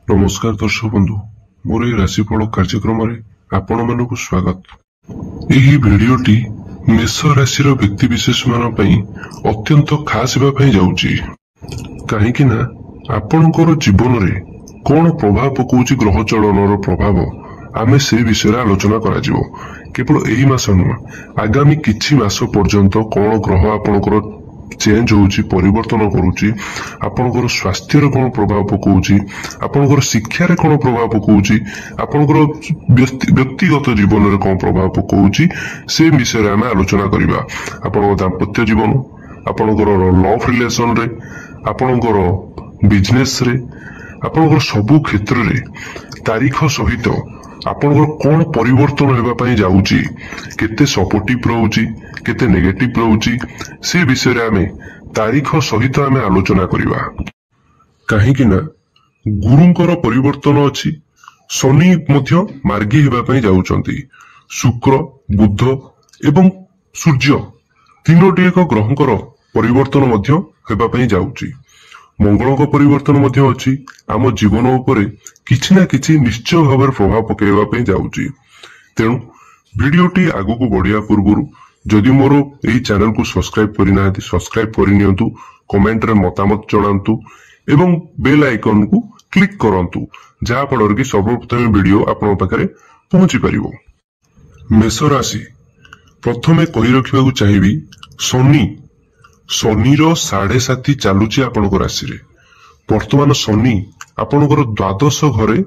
नमस्कार दर्शक बंधु मोर ए राशिफल कार्यक्रम आपण मानक स्वागत। यही भिडियोटी मेष राशि व्यक्ति विशेष अत्यंत खास होगा जाऊँगी कहीं आपणकर जीवन में कौन प्रभाव पकाउछि ग्रह चलन प्रभाव आमे से विषय आलोचना करा केवल यही मास नुह आगामी किछि मास पर्यंत कौन ग्रह आपणकर चेंज होउछि परिवर्तन करूछि आपणकर स्वास्थ्य रे कोन प्रभाव पकाउछि आपणकर शिक्षा रे कोन प्रभाव पकाउछि आपणकर व्यक्तिगत जीवन रे कोन प्रभाव पकाउछि से विषय रे हम आलोचना करिबा। आपणकर दाम्पत्य जीवन आपणकर लव रिलेशन रे आपणकर बिजनेस रे आपणकर सबु क्षेत्र रे तारीख सहित आपणकर कौन परिवर्तन हेबा पई जाउछि केते सपोर्टिव रहउछि केते नेगेटिव रहउछि से विषय रे आमे तारीख सहित आमे आलोचना करिबा। काहे कि ना गुरुंकर परिवर्तन अछि शनि मध्य मार्गी हेबा पई जाउछंती शुक्र बुध एवं सूर्य तीनोटी एक ग्रहंकर परिवर्तन मध्य हेबा पई जाउछि मंगल को परिवर्तन मध्य अछि आम जीवन उपरे किछि ना किछि निश्चय भाव प्रभाव पकेबा पई जाउछि। तेणु वीडियोटी आगु को बढ़िया पूर्व जदि मोर एही चैनल को सब्सक्राइब करिना सब्सक्राइब करिनियंतु कमेंट रे मतामत जणांतु एवं बेल आइकन को क्लिक करंतु जहा फल कि सर्वप्रथम वीडियो आपन पाखरे पहुंची परिबो। मेष राशि प्रथमे कहि रखिबाकू चाहिबी शनिर 7.5 चलुची आपणकर राशि रे वर्तमान शनि आपणकर द्वादश घरे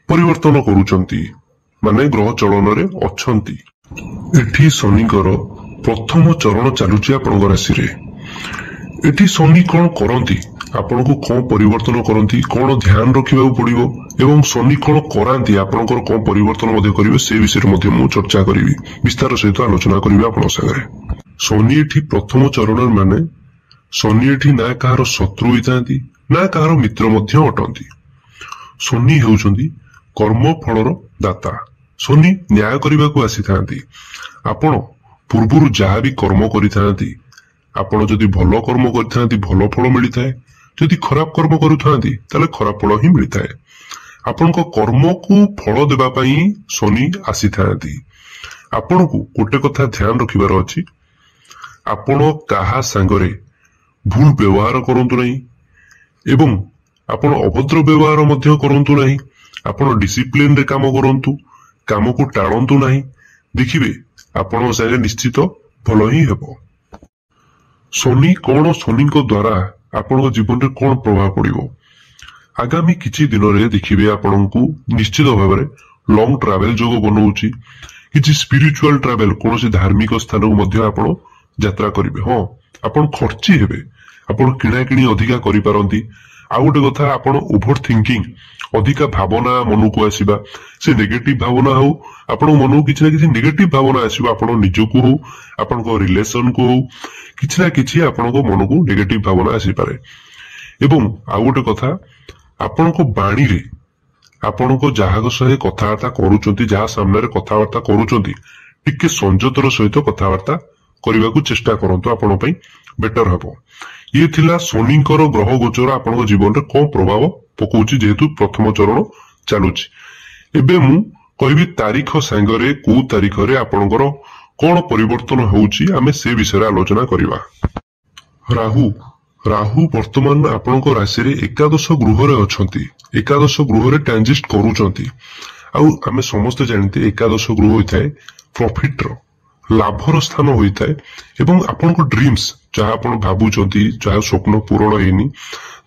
परिवर्तन करूचंती माने ग्रह चलन रे अछंती। एठी शनिकर प्रथम चरण चलुची आपणकर राशि रे एठी शनि कोन करंती आपन को कोन परिवर्तन करंती कोन ध्यान रखिबाकू पड़िबो एवं शनि कोन करांती आपणकर कोन परिवर्तन मध्ये करिवे से विषय मध्ये मु चर्चा करिवि विस्तार सहित आलोचना करिवि आपन संगे। शनि एठी प्रथम चरण माने शनि एठी ना कहार शत्रु होइतांती ना कहार मित्र मध्ये अटंती। शनि हेउचंदी कर्म फलर दाता शनि न्याय करबाकू आसीथांती आपण पूर्वरु जहा भी कर्म करिथांती आपण जदि भलो कर्म करिथांती भलो फल मिलिथाय जदि खराब कर्म करुथांती ताले खराब फल ही मिलिथाय आपणको कर्म को फल देबा पई शनि आसीथांती। आपणको गोटे कथा ध्यान रखिबार अछि आपण काहा सांगरे भूल व्यवहार करंतु नहीं एवं आपण अभद्र व्यवहार मध्य करंतु नहीं आपण डिसिप्लिन रे काम करंतु काम को टाळंतु नहीं देखिबे आपण संगे निश्चित भलो ही हेबो। शनि कोन शनि को द्वारा आपण जीवन रे कोन प्रभाव पड़िबो आगामी किछि दिन रे देखिबे आपनकू निश्चित भाव में लॉन्ग ट्रैवल जोग बनौछि किछि स्पिरिचुअल ट्रैवल कोनोसी धार्मिक स्थान को मध्य आपण यात्रा करिवे। हाँ आपण खर्ची हेबे आपण किणा किणी अधिका करि पारंती आ गोटे कथा आपण ओभर थिंकिंग अधिका भावना मन को आसीबा से नेगेटिव भावना हो आपण मन किछि ना किछि नेगेटिव भावना आसीबा आपण निजको हो आपण को रिलेशन को हो किछि ना किछि आपण को मन को नेगेटिव भावना आसी पारे एवं आ गोटे कथा आपण को बाणी रे आपण को जहा सहित कथबार्ता करूचंती जहा सामने रे कथबार्ता करूचंती टिके संयतर सहित कथबार्ता करने को चेष्टा करंतु आपण पई बेटर हबो। ये थिला शनिकर ग्रह गोचर आपण जीवन रे कोन प्रभाव पकाउछि जेहेतु प्रथम चरण चलुछि। एबे मु कहबी तारीख संगरे को तारीख रे आपणकर कोन परिवर्तन होउछि आमे से विषय आलोचना करिवा। राहु वर्तमान आपणकर राशि रे एकादश गृह रे अछंती एकादश गृह रे ट्रांजिट करूचंती आउ आमे समस्त जानते एकादश गृह होइथाय प्रॉफिट रो लाभर स्थान होता है एवं आपण को ड्रीम्स जहाँ आपण भावुचंती जहाँ स्वप्न पूरण हेनी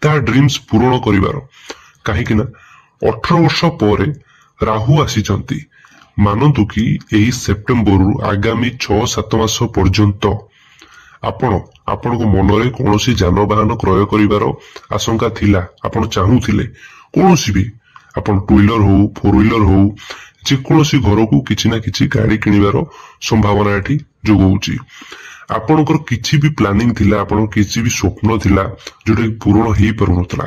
ता ड्रीम्स पूरण करिवार काहेकि ना 18 वर्ष पर राहु आसीचंती मानतु कि एही सेप्टेम्बर आगामी 6-7 मास पर्यंत आपण को मन रे कोनोसी जानवाहन क्रय करिवार आशंका थिला आपण चाहूथिले कोनोसी भी आपण टू व्हीलर हो फोर व्हीलर हो जेकोसी घर को किछि ना किछि गाड़ी किनिबार संभावना एठी जोगौछि आपणकर किछि भी प्लानिंग थिला आपण किछि भी स्वप्न थिला जोटे पूर्ण हेई परनतला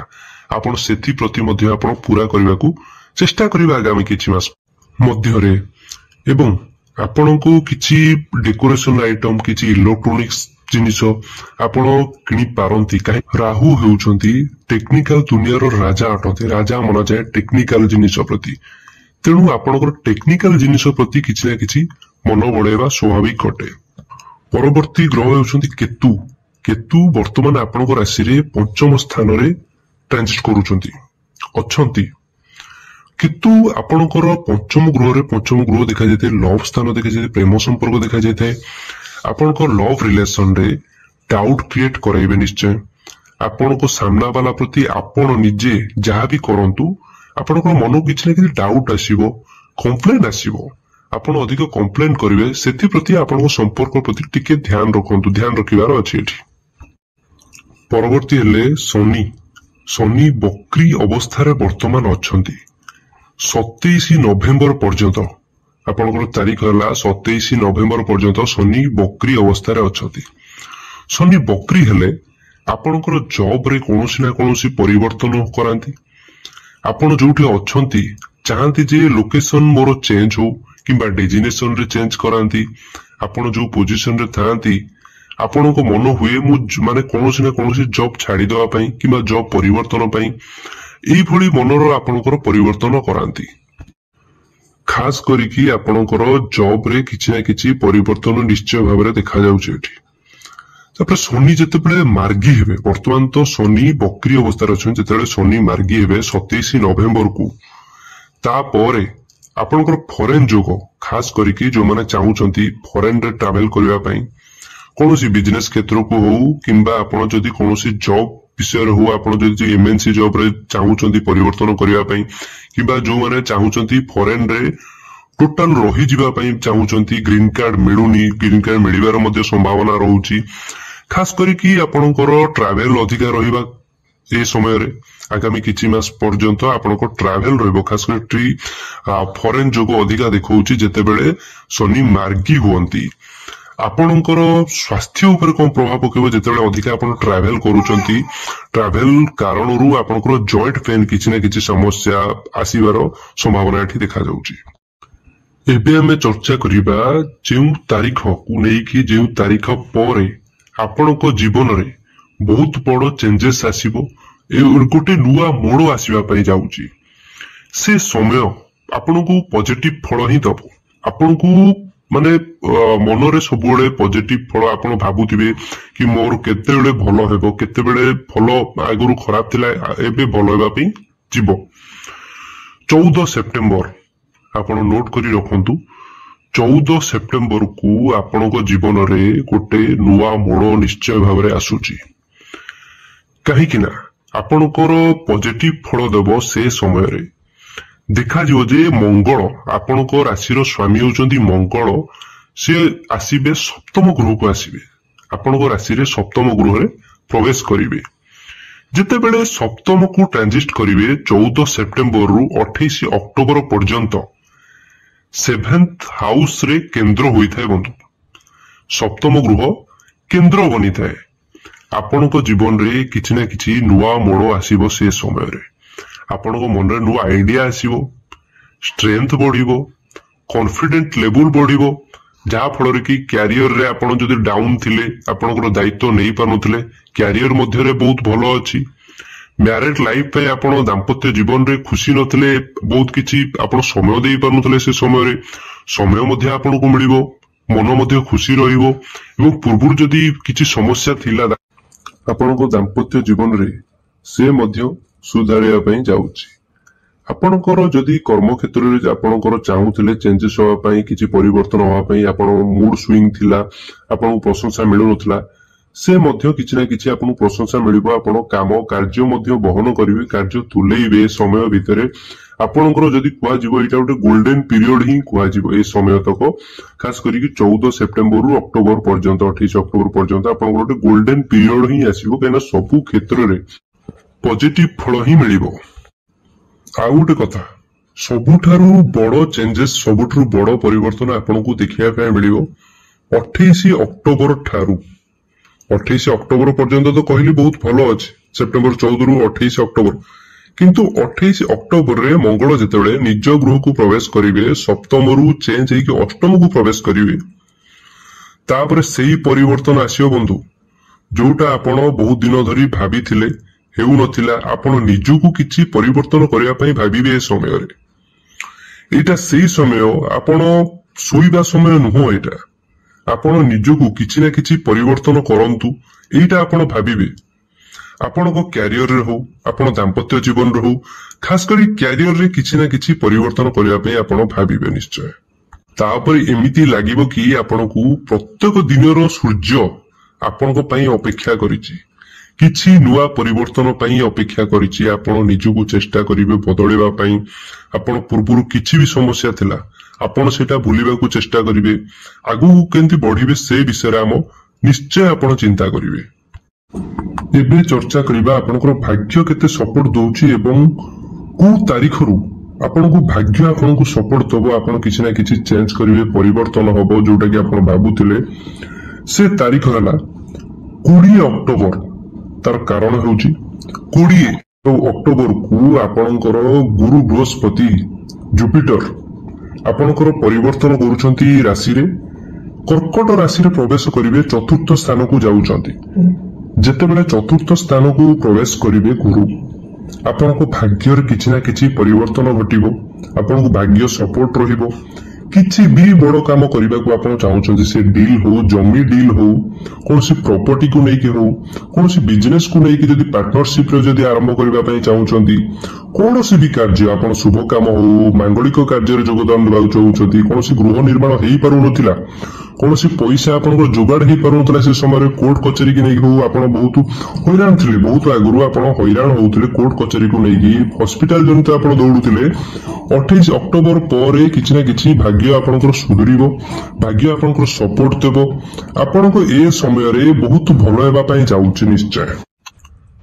आपण सेथि प्रति मध्य आपण पूरा करबा को चेष्टा करिबा आगामी किछि मास मध्य रे एवं आपण को किछि डेकोरेशन आइटम किछि इलेक्ट्रॉनिक्स ଜିନିଷ ଆପଣ କିଣି ପାରନ୍ତି। ରାହୁ ହେଉଛନ୍ତି ଟେକ୍ନିକାଲ ଦୁନିଆର ରାଜା ଅଟନ୍ତି। ରାଜା ମନାଯାଏ ଟେକ୍ନିକାଲ ଜିନିଷ ପ୍ରତି। ତେଣୁ ଆପଣଙ୍କର ଟେକ୍ନିକାଲ ଜିନିଷ ପ୍ରତି କିଛି ନା କିଛି ମନ ବଳେଇବା ସ୍ୱାଭାବିକ ଅଟେ। ପରବର୍ତ୍ତୀ ଗ୍ରହ ହେଉଛନ୍ତି କେତୁ। କେତୁ ବର୍ତ୍ତମାନ ଆପଣଙ୍କ ରାଶିରେ ପଞ୍ଚମ ସ୍ଥାନରେ ଟ୍ରାନଜିଟ୍ କରୁଛନ୍ତି ଅଛନ୍ତି। କିନ୍ତୁ ଆପଣଙ୍କର ପଞ୍ଚମ ଗ୍ରହ ଦେଖାଯାଇଥାଏ ଲଭ ସ୍ଥାନ ଦେଖାଯାଇଥାଏ, ପ୍ରେମ ସମ୍ପର୍କ ଦେଖାଯାଇଥାଏ। ଆପଣଙ୍କ ଲଭ ରିଲେସନରେ ଡାଉଟ୍ କ୍ରିଏଟ କରାଇବେ ନିଶ୍ଚୟ। ଆପଣଙ୍କ ସାମ୍ନା ବାଲା ପ୍ରତି ଆପଣ ନିଜେ ଯାହା ବି କରନ୍ତୁ ଆପଣଙ୍କର ମନକୁ କିଛି ନା କିଛି ଡାଉଟ୍ ଆସିବ, କମ୍ପ୍ଲେନ ଆସିବ। ଆପଣ ଅଧିକ କମ୍ପ୍ଲେନ କରିବେ, ସେଥିପ୍ରତି ଆପଣଙ୍କ ସମ୍ପର୍କ ପ୍ରତି ଟିକେ ଧ୍ୟାନ ରଖନ୍ତୁ, ଧ୍ୟାନ ରଖିବାର ଅଛି ଏଠି। ପରବର୍ତ୍ତୀ ହେଲେ ଶନି। ଶନି ବକ୍ରି ଅବସ୍ଥାରେ ବର୍ତ୍ତମାନ ଅଛନ୍ତି 27 ନଭେମ୍ବର ପର୍ଯ୍ୟନ୍ତ। ଆପଣଙ୍କର ତାରିଖ ହେଲା 27 ନଭେମ୍ବର ପର୍ଯ୍ୟନ୍ତ ଶନି ବକ୍ରି ଅବସ୍ଥାରେ ଅଛନ୍ତି। ଶନି ବକ୍ରି ହେଲେ ଆପଣଙ୍କର ଜବରେ କୌଣସି ନା କୌଣସି ପରିବର୍ତ୍ତନ କରାନ୍ତି। ଆପଣ ଯୋଉଠି ଅଛନ୍ତି ଚାହାନ୍ତି ଯେ ଲୋକେସନ ମୋର ଚେଞ୍ଜ ହଉ କିମ୍ବା ଡେଜିନେସନରେ ଚେଞ୍ଜ କରାନ୍ତି। ଆପଣ ଯୋଉ ପୋଜିସନରେ ଥାଆନ୍ତି ଆପଣଙ୍କ ମନ ହୁଏ ମୁଁ ମାନେ କୌଣସି ନା କୌଣସି ଜବ ଛାଡିଦେବା ପାଇଁ କିମ୍ବା ଜବ ପରିବର୍ତ୍ତନ ପାଇଁ ଏଇଭଳି ମନର ଆପଣଙ୍କର ପରିବର୍ତ୍ତନ କରାନ୍ତି। ଖାସ କରିକି ଆପଣଙ୍କର ଜବରେ କିଛି ନା କିଛି ପରିବର୍ତ୍ତନ ନିଶ୍ଚୟ ଭାବରେ ଦେଖାଯାଉଛି ଏଠି। ତାପରେ ଶନି ଯେତେବେଳେ ମାର୍ଗୀ ହେବେ, ବର୍ତ୍ତମାନ ତ ଶନି ବକ୍ରି ଅବସ୍ଥାରେ ଅଛନ୍ତି, ଯେତେବେଳେ ଶନି ମାର୍ଗୀ ହେବେ 27 ନଭେମ୍ବରକୁ, ତାପରେ ଆପଣଙ୍କର ଫରେନ ଯୋଗ, ଖାସ କରିକି ଯୋଉମାନେ ଚାହୁଁଛନ୍ତି ଫରେନରେ ଟ୍ରାଭେଲ କରିବା ପାଇଁ, କୌଣସି ବିଜନେସ କ୍ଷେତ୍ରକୁ ହଉ କିମ୍ବା ଆପଣ ଯଦି କୌଣସି ଜବ ବିଷୟରେ ହଉ, ଆପଣ ଯଦି MNC ଜବରେ ଚାହୁଁଛନ୍ତି ପରିବର୍ତ୍ତନ କରିବା ପାଇଁ କିମ୍ବା ଯୋଉମାନେ ଚାହୁଁଛନ୍ତି ଫରେନରେ ଟୋଟାଲ ରହିଯିବା ପାଇଁ ଚାହୁଁଛନ୍ତି, ଗ୍ରୀନ କାର୍ଡ ମିଳୁନି, ଗ୍ରୀନ କାର୍ଡ ମିଳିବାର ମଧ୍ୟ ସମ୍ଭାବନା ରହୁଛି। ଖାସ କରିକି ଆପଣଙ୍କର ଟ୍ରାଭେଲ ଅଧିକା ରହିବା ଏ ସମୟରେ, ଆଗାମୀ କିଛି ମାସ ପର୍ଯ୍ୟନ୍ତ ଆପଣଙ୍କ ଟ୍ରାଭେଲ ରହିବ। ଖାସ କରି ଫରେନ ଯୋଗ ଅଧିକା ଦେଖଉଛି ଯେତେବେଳେ ଶନି ମାର୍ଗୀ ହୁଅନ୍ତି। ଆପଣଙ୍କର ସ୍ୱାସ୍ଥ୍ୟ ଉପରେ କଣ ପ୍ରଭାବ ପକେଇବ ଯେତେବେଳେ ଅଧିକା ଆପଣ ଟ୍ରାଭେଲ କରୁଛନ୍ତି? ଟ୍ରାଭେଲ କାରଣରୁ ଆପଣଙ୍କର ଜଏଣ୍ଟ ପେନ୍ କିଛି ନା କିଛି ସମସ୍ୟା ଆସିବାର ସମ୍ଭାବନା ଏଠି ଦେଖାଯାଉଛି। ଏବେ ଆମେ ଚର୍ଚ୍ଚା କରିବା ଯେଉଁ ତାରିଖକୁ ନେଇକି, ଯେଉଁ ତାରିଖ ପରେ ଆପଣଙ୍କ ଜୀବନରେ ବହୁତ ବଡ ଚେଞ୍ଜେସ୍ ଆସିବ, ଗୋଟେ ନୂଆ ମୋଡ ଆସିବା ପାଇଁ ଯାଉଛି। ସେ ସମୟ ଆପଣଙ୍କୁ ପଜିଟିଭ ଫଳ ହିଁ ଦବ। ଆପଣଙ୍କୁ ମାନେ ମନରେ ସବୁବେଳେ ପଜିଟିଭ ଫଳ, ଆପଣ ଭାବୁଥିବେ କି ମୋର କେତେବେଳେ ଭଲ ହେବ, କେତେବେଳେ ଭଲ ଆଗରୁ ଖରାପ ଥିଲା ଏବେ ଭଲ ହେବା ପାଇଁ ଯିବ। 14 ସେପ୍ଟେମ୍ବର ଆପଣ ନୋଟ କରି ରଖନ୍ତୁ। 14 ସେପ୍ଟେମ୍ବରକୁ ଆପଣଙ୍କ ଜୀବନରେ ଗୋଟେ ନୂଆ ମୋଡ ନିଶ୍ଚୟ ଭାବରେ ଆସୁଛି। କାହିଁକି ନା ଆପଣଙ୍କର ପଜିଟିଭ ଫଳ ଦେବ ସେ ସମୟରେ। ଦେଖାଯିବ ଯେ ମଙ୍ଗଳ, ଆପଣଙ୍କ ରାଶିର ସ୍ୱାମୀ ହେଉଛନ୍ତି ମଙ୍ଗଳ, ସେ ଆସିବେ ସପ୍ତମ ଗୃହକୁ ଆସିବେ। ଆପଣଙ୍କ ରାଶିରେ ସପ୍ତମ ଗୃହରେ ପ୍ରବେଶ କରିବେ। ଯେତେବେଳେ ସପ୍ତମକୁ ଟ୍ରାନଜିଟ୍ କରିବେ 14 ସେପ୍ଟେମ୍ବରରୁ 28 ଅକ୍ଟୋବର ପର୍ଯ୍ୟନ୍ତ 7th ହାଉସରେ କେନ୍ଦ୍ର ହୋଇଥାଏ ବନ୍ଧୁ। ସପ୍ତମ ଗୃହ କେନ୍ଦ୍ର ବନିଥାଏ। ଆପଣଙ୍କ ଜୀବନରେ କିଛି ନା କିଛି ନୂଆ ମୋଡ ଆସିବ ସେ ସମୟରେ। ଆପଣଙ୍କ ମନରେ ନୂଆ ଆଇଡିଆ ଆସିବ, ଷ୍ଟ୍ରେନ୍ଥ ବଢିବ, କନଫିଡେଣ୍ଟ ଲେବୁଲ ବଢିବ, ଯାହା ଫଳରେ କି କ୍ୟାରିୟରରେ ଆପଣ ଯଦି ଡାଉନ୍ ଥିଲେ, ଆପଣଙ୍କର ଦାୟିତ୍ୱ ନେଇ ପାରୁନଥିଲେ, କ୍ୟାରିୟର ମଧ୍ୟରେ ବହୁତ ଭଲ ଅଛି। ମ୍ୟାରେଡ୍ ଲାଇଫ ପାଇଁ ଆପଣ ଦାମ୍ପତ୍ୟ ଜୀବନରେ ଖୁସି ନଥିଲେ, ବହୁତ କିଛି ଆପଣ ସମୟ ଦେଇ ପାରୁନଥିଲେ, ସେ ସମୟରେ ସମୟ ମଧ୍ୟ ଆପଣଙ୍କୁ ମିଳିବ, ମନ ମଧ୍ୟ ଖୁସି ରହିବ। ଏବଂ ପୂର୍ବରୁ ଯଦି କିଛି ସମସ୍ୟା ଥିଲା ଆପଣଙ୍କ ଦାମ୍ପତ୍ୟ ଜୀବନରେ, ସେ ମଧ୍ୟ ସୁଧାରିବା ପାଇଁ ଯାଉଛି। ଆପଣଙ୍କର ଯଦି କର୍ମକ୍ଷେତ୍ରରେ ଆପଣଙ୍କର ଚାହୁଁଥିଲେ ଚେଞ୍ଜେସ୍ ହବା ପାଇଁ, କିଛି ପରିବର୍ତ୍ତନ ହବା ପାଇଁ, ଆପଣଙ୍କ ମୁଡ୍ ସୁଇଙ୍ଗ ଥିଲା, ଆପଣଙ୍କୁ ପ୍ରଶଂସା ମିଳୁନଥିଲା, ସେ ମଧ୍ୟ କିଛି ନା କିଛି ଆପଣଙ୍କୁ ପ୍ରଶଂସା ମିଳିବ। ଆପଣ କାମ କାର୍ଯ୍ୟ ମଧ୍ୟ ବହନ କରିବେ, କାର୍ଯ୍ୟ ତୁଲେଇବେ। ସମୟ ଭିତରେ ଆପଣଙ୍କର ଯଦି କୁହାଯିବ ଏଇଟା ଗୋଟେ ଗୋଲ୍ଡେନ ପିରିୟଡ ହିଁ କୁହାଯିବ ଏ ସମୟ ତକ। ଖାସ କରିକି 14 ସେପ୍ଟେମ୍ବରରୁ ଅକ୍ଟୋବର ପର୍ଯ୍ୟନ୍ତ, 28 ଅକ୍ଟୋବର ପର୍ଯ୍ୟନ୍ତ ଆପଣଙ୍କର ଗୋଟେ ଗୋଲ୍ଡେନ ପିରିୟଡ ହିଁ ଆସିବ, କାହିଁକିନା ସବୁ କ୍ଷେତ୍ରରେ ପଜିଟିଭ ଫଳ ହିଁ ମିଳିବ। ଆଉ ଗୋଟେ କଥା, ସବୁଠାରୁ ବଡ ଚେଞ୍ଜେସ୍, ସବୁଠାରୁ ବଡ ପରିବର୍ତ୍ତନ ଆପଣଙ୍କୁ ଦେଖିବା ପାଇଁ ମିଳିବ 28 ଅକ୍ଟୋବର ଠାରୁ। 28 ଅକ୍ଟୋବର ପର୍ଯ୍ୟନ୍ତ ତ କହିଲି ବହୁତ ଭଲ ଅଛି, ସେପ୍ଟେମ୍ବର 14ରୁ 28 ଅକ୍ଟୋବର। କିନ୍ତୁ 28 ଅକ୍ଟୋବରରେ ମଙ୍ଗଳ ଯେତେବେଳେ ନିଜ ଗୃହକୁ ପ୍ରବେଶ କରିବେ, ସପ୍ତମରୁ ଚେଞ୍ଜ ହେଇକି ଅଷ୍ଟମକୁ ପ୍ରବେଶ କରିବେ, तापर सेही परिवर्तन आसियो बंधु जोटा आपण बहुत दिन धरी भाबिथिले हेउ नथिला आपण निजुकु किछि परिवर्तन करिया पई भाबिबे ए समय रे एटा सेही समय आपण सोइबा समय नुहो एटा आपण निजुकु किछि ना किछि परिवर्तन करंतु एटा आपण भाबिबे आपण को कैरियर रे हो आपण दाम्पत्य जीवन रे हो खास करी कैरियर रे किछि ना किछि परिवर्तन करिया पई आपण भाबिबे निश्चय तापर एमिति लागिबो कि आपनकु प्रत्येक दिनर सूर्य आपनको पई अपेक्षा करिछि किछि नुआ परिवर्तन पई अपेक्षा करिछि आपण निजुकु चेष्टा करिवे बदलेबा पई आपण पूर्वरु किछि भी समस्या थिला आपण सेटा भूलिबा को चेष्टा करिवे आगु केंति बढ़िबे से विषय हम निश्चय आपण चिंता करिवे एबे चर्चा करिबा आपनकर भाग्य केते सपोर्ट दोउछि एवं को तारिखरु आपनको भाग्य आपनको सपोर्ट दबो आपण किछि ना किछि चेंज करिवे परिवर्तन होबो जोटा कि आपण भाबुथिले से तारीख हला 20 अक्टोबर तार कारण होउछि 20 अक्टोबर को आपनकर गुरु बृहस्पति जुपिटर आपनकर परिवर्तन करूछंती राशि रे कर्कट राशि रे प्रवेश करिवे चतुर्थ स्थान को जाउछंती जेतेबेले चतुर्थ स्थान को प्रवेश करिवे गुरु आपनको भाग्यर किछि ना किछि परिवर्तन घटिबो आपनको भाग्य सपोर्ट रहिबो किछि भी बड़ काम करबा को आपण चाहउछंती से डील हो जमी डील हो कोनसी प्रॉपर्टी को नै कि हो कोनसी बिजनेस को नै कि जदी पार्टनरशिप रे जदी आरंभ करबा पई चाहउछंती कोनसी भी कार्य आपण शुभ काम हो मांगलिक कार्य रे योगदान देबा चाहउछंती कोनसी गृह निर्माण हेई पारु नथिला कोनसी पैसा आपनको जोगाड़ हेई पारु नथिला से समय रे कोर्ट कचेरी कि नै हो आपण बहुत हैरान थिले बहुत आगुरु आपण हैरान होउथिले कोर्ट कचेरी को नै कि हॉस्पिटल जंत आपण दौडुथिले 28 अक्टोबर परे किछि ना किछि भाग्य आपनकर सुधुरिबो भाग्य आपनकर सपोर्ट देबो आपनको ए समय रे बहुत भलो हेबा पई जाउछि निश्चय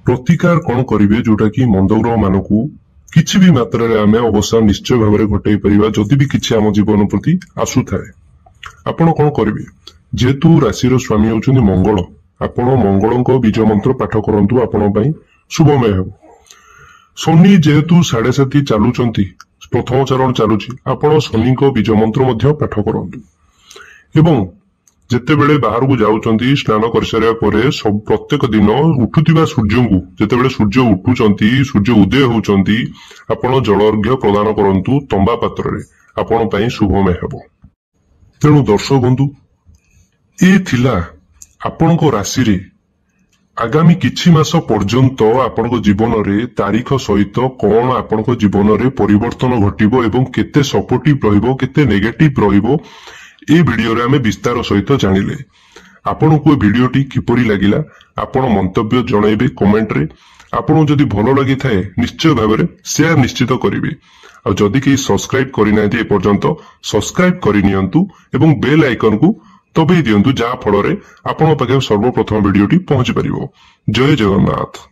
प्रतिकार कोन करिवे जोटा कि मंदग्रह मानकू किछि भी मात्रा रे आमे अवसान निश्चय भाबरे घटै परिबा जदि भी किछि हम जीवन प्रति आसु थाए आपण कोन करिवे जेतु राशि रो स्वामी होउछन्ती मंगल आपण मंगलको बीज मंत्र पाठ करंतु आपण पई शुभमय हेबो शनि जेतु 7.5 चालुचंती प्रथम चरण चालुची आपण शनि को बीज मंत्र मध्य पाठ करंतु एवं जेतेबेले बाहर को जाउचंती स्नान कर सारिया परे सब प्रत्येक दिन उठुतिबा सूर्य को जेतेबेले सूर्य उठुचंती सूर्य उदय होउचंती आपण जलर्घ्य प्रदान करंतु तंबा पात्र रे आपण पई शुभमय हेबो तेणु दर्शक बंधु ए थिला आपनको राशि रे आगामी किछि मास पर्यंत आपनको जीवन रे तारीख सहित कोन आपनको जीवन रे परिवर्तन घटिबो एवं केते सपोर्टिव रहिबो केते नेगेटिव रहिबो ए वीडियो रे हमें विस्तार सहित जानिले आपनको वीडियोटी किपरि लागिला आपण मंतव्य जणाइबे कमेंट रे आपण जदि भलो लागि थाए निश्चय भाबरे शेयर निश्चित करिवे आ जदि के सब्सक्राइब करि नाथि ए पर्यंत सब्सक्राइब करि नियंतु एवं बेल आइकन को तबे दियंतु जा फल रे आपण पाखे सर्वप्रथम वीडियोटी पहुंची परिबो जय जगन्नाथ।